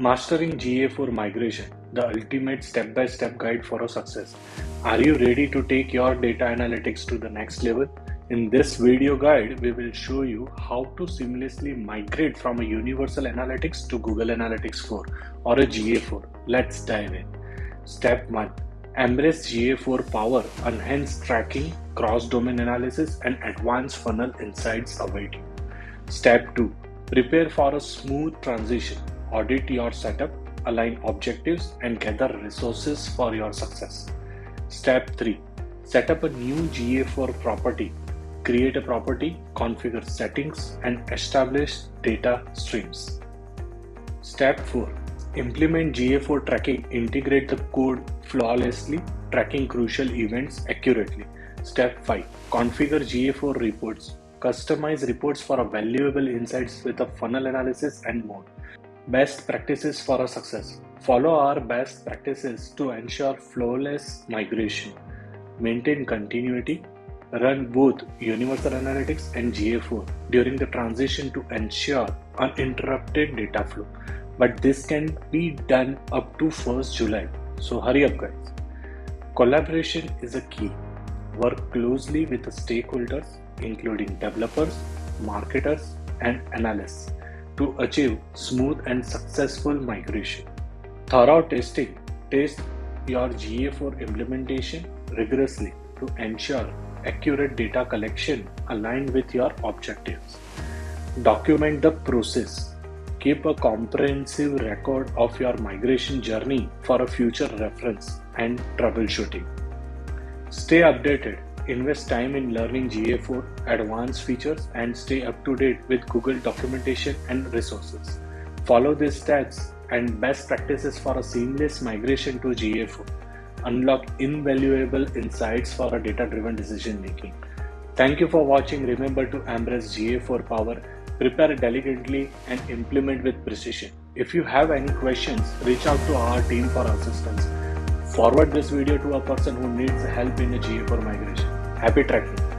Mastering GA4 Migration, the ultimate step-by-step guide for a success. Are you ready to take your data analytics to the next level? In this video guide, we will show you how to seamlessly migrate from a Universal Analytics to Google Analytics 4 or a GA4. Let's dive in. Step 1. Embrace GA4 power, enhanced tracking, cross-domain analysis, and advanced funnel insights await you. Step 2. Prepare for a smooth transition. Audit your setup, align objectives, and gather resources for your success. Step 3. Set up a new GA4 property. Create a property, configure settings, and establish data streams. Step 4. Implement GA4 tracking. Integrate the code flawlessly, tracking crucial events accurately. Step 5. Configure GA4 reports. Customize reports for valuable insights with a funnel analysis and more. Best practices for a success. Follow our best practices to ensure flawless migration. Maintain continuity. Run both Universal Analytics and GA4 during the transition to ensure uninterrupted data flow. But this can be done up to 1st July. So hurry up, guys. Collaboration is a key. Work closely with the stakeholders, including developers, marketers, and analysts, to achieve smooth and successful migration. Thorough testing. Test your GA4 implementation rigorously to ensure accurate data collection aligned with your objectives. Document the process. Keep a comprehensive record of your migration journey for a future reference and troubleshooting. Stay updated. Invest time in learning GA4 advanced features and stay up to date with Google documentation and resources. Follow these steps and best practices for a seamless migration to GA4. Unlock invaluable insights for a data-driven decision making. Thank you for watching. Remember to embrace GA4 power, prepare diligently, and implement with precision. If you have any questions, reach out to our team for assistance. Forward this video to a person who needs help in a GA4 migration. Happy tracking!